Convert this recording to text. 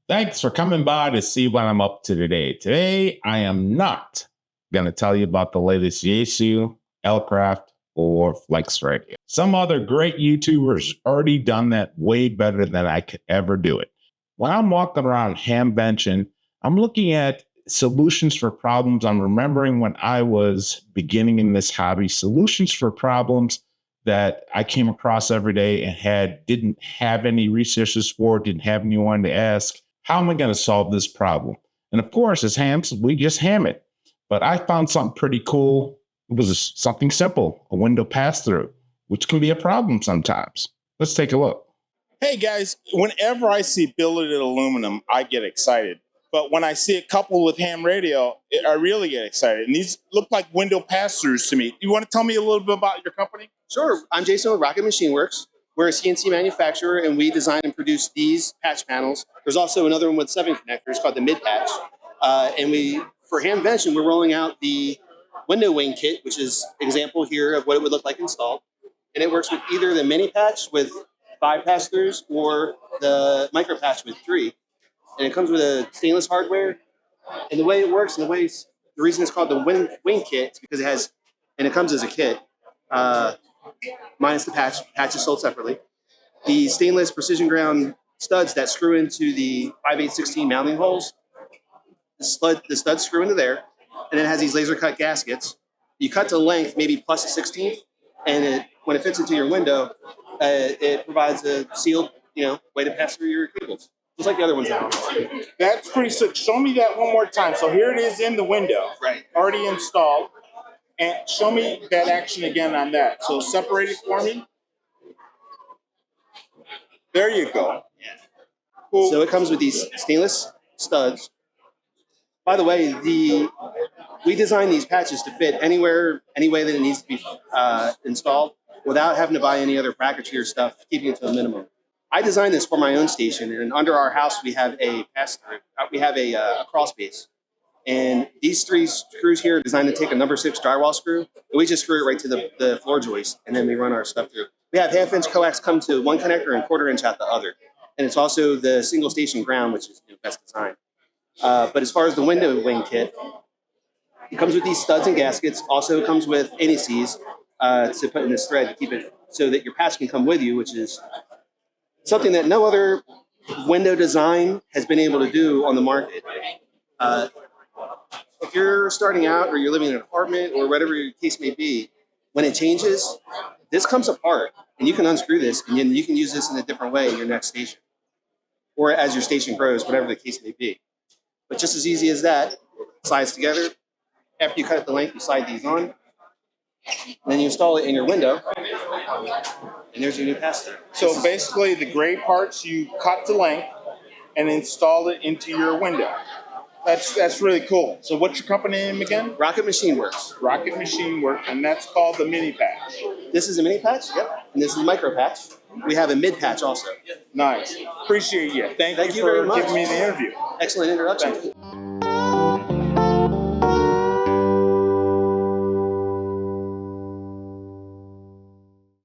Thanks for coming by to see what I'm up to today. Today, I am not going to tell you about the latest Yaesu, Lcraft, or Flex Radio. Some other great YouTubers already done that way better than I could ever do it. When I'm walking around ham benching, I'm looking at solutions for problems. I'm remembering when I was beginning in this hobby, solutions for problems that I came across every day and didn't have any resources for, didn't have anyone to ask. How am I going to solve this problem? And of course, as hams, we just ham it. But I found something pretty cool. It was something simple, a window pass-through, which can be a problem sometimes. Let's take a look. Hey guys, whenever I see billeted aluminum, I get excited. But when I see it coupled with ham radio, I really get excited. And these look like window pass-throughs to me. You want to tell me a little bit about your company? Sure. I'm Jason with Rocket Machine Worx. We're a CNC manufacturer, and we design and produce these patch panels. There's also another one with 7 connectors called the mid patch. For ham benching, we're rolling out the window wing kit, which is an example here of what it would look like installed. And it works with either the mini patch with 5 pass-throughs or the micro patch with 3. And it comes with a stainless hardware. And the way it works, and the reason it's called the wing kit is because it comes as a kit, minus the patch. Patch is sold separately. The stainless precision ground studs that screw into the 5/8/16 mounting holes, the studs screw into there, and it has these laser cut gaskets. You cut to length, maybe plus a 16th, and when it fits into your window, it provides a sealed, way to pass through your cables, just like the other ones now. That's pretty sick. Show me that one more time. So here it is in the window, right, already installed. And show me that action again on that. So separate it for me. There you go. Cool. So it comes with these stainless studs. By the way, we designed these patches to fit anywhere, any way that it needs to be installed without having to buy any other bracketry or stuff, keeping it to a minimum. I designed this for my own station, and under our house we have a pass-through. We have a crawl space. And these 3 screws here are designed to take a number 6 drywall screw, and we just screw it right to the floor joist, and then we run our stuff through. We have 1/2-inch coax come to one connector and 1/4-inch out the other. And it's also the single station ground, which is best design. But as far as the window wing kit, it comes with these studs and gaskets. Also comes with indices to put in this thread to keep it so that your patch can come with you, which is something that no other window design has been able to do on the market. If you're starting out or you're living in an apartment or whatever your case may be, when it changes, this comes apart and you can unscrew this and then you can use this in a different way in your next station or as your station grows, whatever the case may be. But just as easy as that, slides together. After you cut it the length, you slide these on, and then you install it in your window, and there's your new pass-through. So basically the gray parts you cut to length and install it into your window. That's really cool. So what's your company name again? Rocket Machine Worx. Rocket Machine Worx, and that's called the mini patch. This is a mini patch, yep. And this is a micro patch. We have a mid patch also. Nice. Appreciate you. Thank you very for much. giving me the interview. Excellent introduction.